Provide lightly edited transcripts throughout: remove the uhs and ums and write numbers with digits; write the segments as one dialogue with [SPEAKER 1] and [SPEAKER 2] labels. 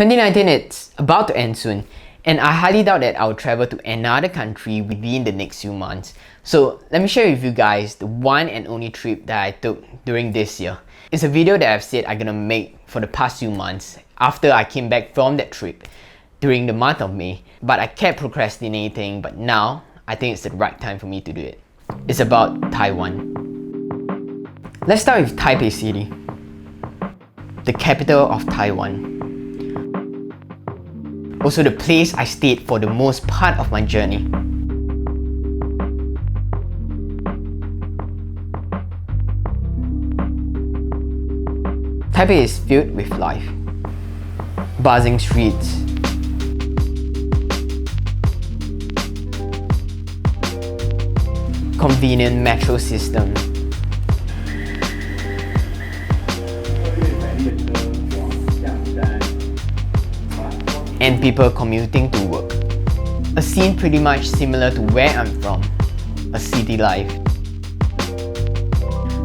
[SPEAKER 1] 2019 it's about to end soon, and I highly doubt that I'll travel to another country within the next few months. So let me share with you guys the one and only trip that I took during this year. It's a video that I've said I'm gonna make for the past few months after I came back from that trip during the month of May, but I kept procrastinating, but now I think it's the right time for me to do it. It's about Taiwan. Let's start with Taipei City, the capital of Taiwan. Also the place I stayed for the most part of my journey. Taipei is filled with life. Buzzing streets, convenient metro system, and people commuting to work. A scene pretty much similar to where I'm from, a city life.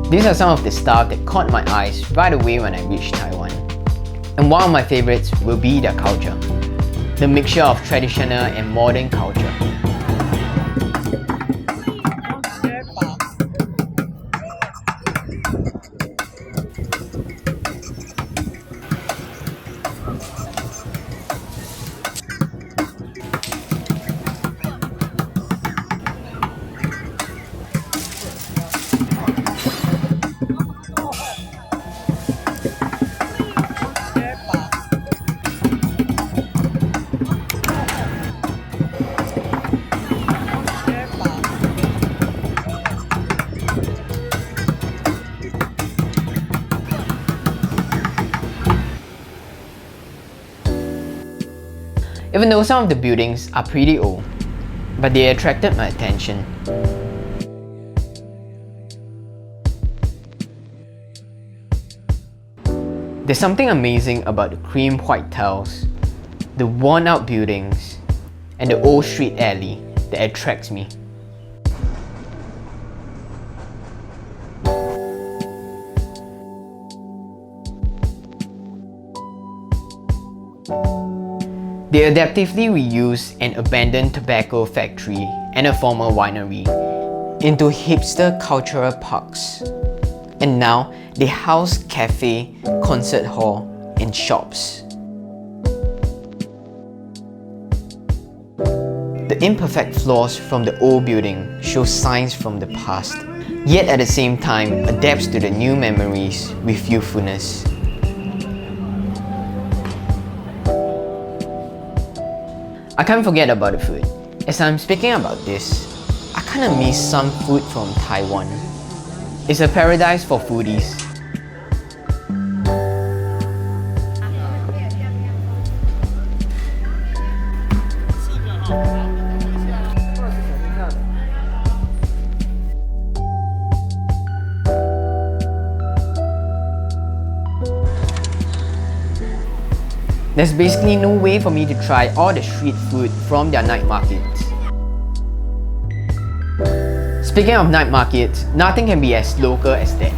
[SPEAKER 1] These are some of the stuff that caught my eyes right away when I reached Taiwan. And one of my favorites will be their culture. The mixture of traditional and modern culture. Even though some of the buildings are pretty old, but they attracted my attention. There's something amazing about the cream white tiles, the worn out buildings, and the old street alley that attracts me. They adaptively reused an abandoned tobacco factory and a former winery into hipster cultural parks. And now they house cafe, concert hall, and shops. The imperfect floors from the old building show signs from the past, yet at the same time adapts to the new memories with youthfulness. I can't forget about the food. As I'm speaking about this, I kinda miss some food from Taiwan. It's a paradise for foodies. There's basically no way for me to try all the street food from their night markets. Speaking of night markets, nothing can be as local as that.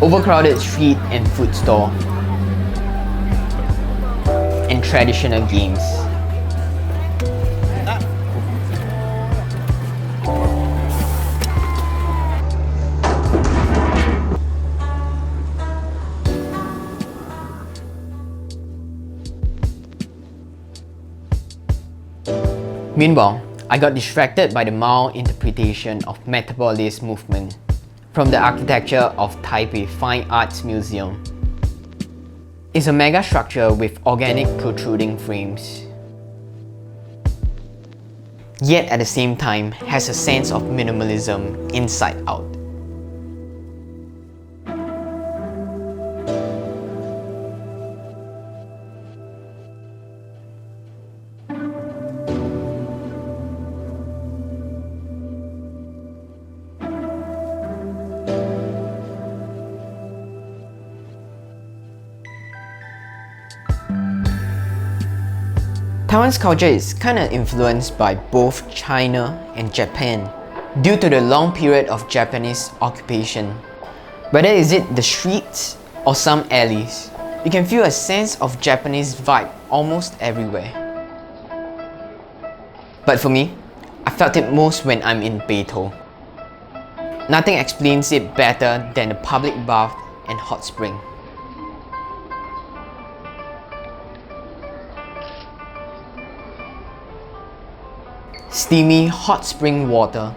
[SPEAKER 1] Overcrowded street and food store, and traditional games. Meanwhile, I got distracted by the mild interpretation of metabolist movement from the architecture of Taipei Fine Arts Museum. It's a mega structure with organic protruding frames, yet at the same time has a sense of minimalism inside out. Taiwan's culture is kinda influenced by both China and Japan due to the long period of Japanese occupation. Whether is it the streets or some alleys. You can feel a sense of Japanese vibe almost everywhere. But for me, I felt it most when I'm in Beito. Nothing explains it better than the public bath and hot spring. Steamy hot spring water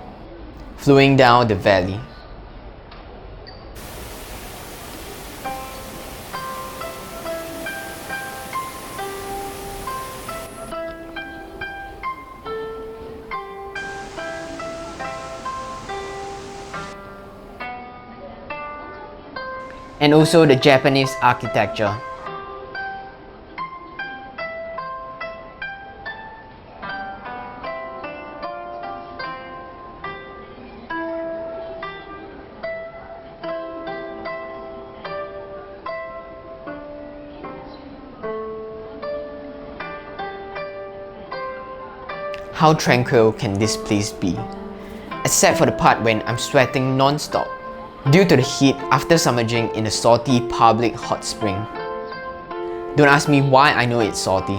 [SPEAKER 1] flowing down the valley. And also the Japanese architecture. How tranquil can this place be? Except for the part when I'm sweating non-stop due to the heat after submerging in a salty public hot spring. Don't ask me why I know it's salty.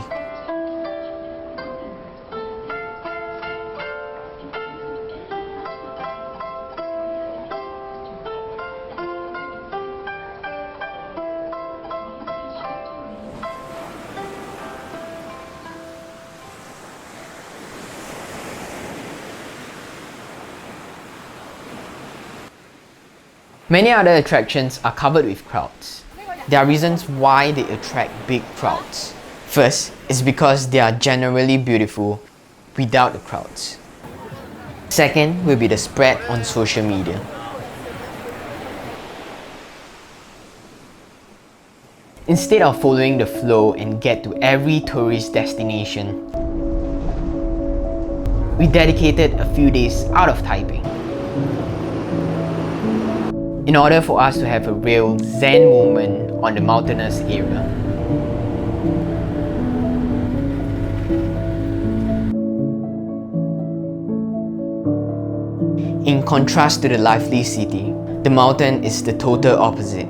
[SPEAKER 1] Many other attractions are covered with crowds. There are reasons why they attract big crowds. First, it's because they are generally beautiful without the crowds. Second will be the spread on social media. Instead of following the flow and get to every tourist destination, we dedicated a few days out of Taipei in order for us to have a real zen moment on the mountainous area. In contrast to the lively city, the mountain is the total opposite.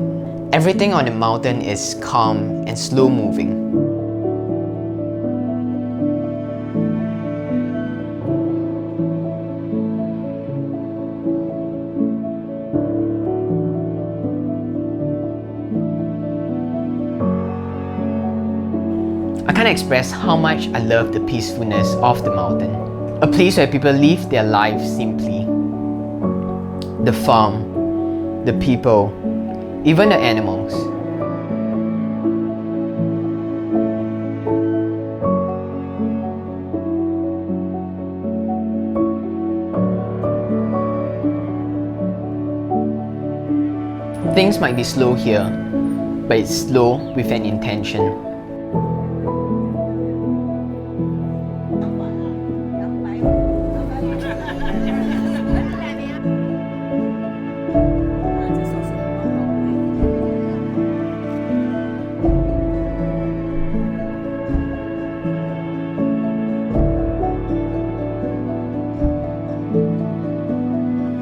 [SPEAKER 1] Everything on the mountain is calm and slow moving. I can't express how much I love the peacefulness of the mountain. A place where people live their lives simply. The farm, the people, even the animals. Things might be slow here, but it's slow with an intention.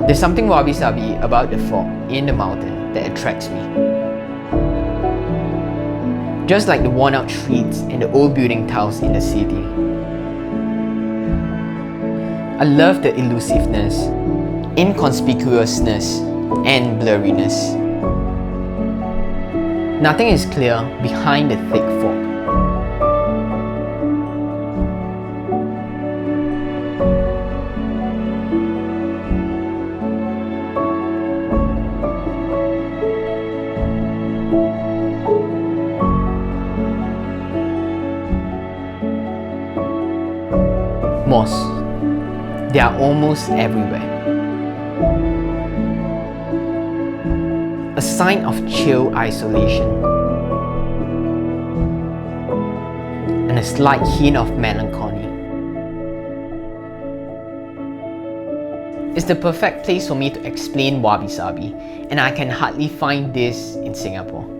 [SPEAKER 1] There's something Wabi Sabi about the fog in the mountain that attracts me. Just like the worn out streets and the old building tiles in the city. I love the elusiveness, inconspicuousness, and blurriness. Nothing is clear behind the thick fog. Moss. They are almost everywhere. A sign of chill isolation and a slight hint of melancholy. It's the perfect place for me to explain Wabi Sabi, and I can hardly find this in Singapore.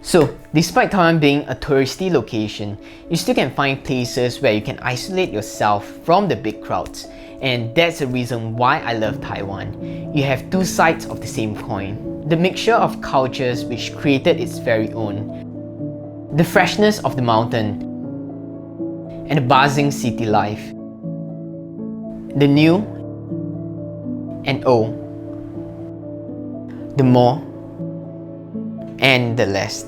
[SPEAKER 1] So, despite Taiwan being a touristy location, you still can find places where you can isolate yourself from the big crowds. And that's the reason why I love Taiwan. You have two sides of the same coin. The mixture of cultures which created its very own. The freshness of the mountain and the buzzing city life. The new and old. The more and the less.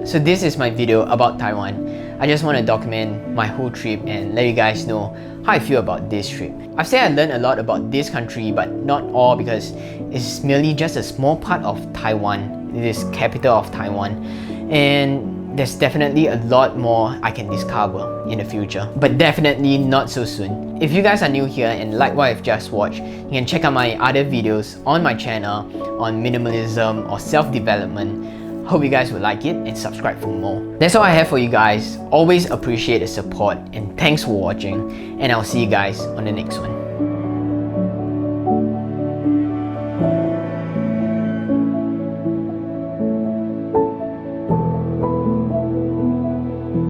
[SPEAKER 1] So this is my video about Taiwan. I just want to document my whole trip and let you guys know how I feel about this trip. I've said I learned a lot about this country, but not all, because it's merely just a small part of Taiwan. It is capital of Taiwan, and there's definitely a lot more I can discover in the future, but definitely not so soon. If you guys are new here and like what I've just watched, you can check out my other videos on my channel on minimalism or self-development. Hope you guys would like it and subscribe for more. That's all I have for you guys. Always appreciate the support and thanks for watching, and I'll see you guys on the next one.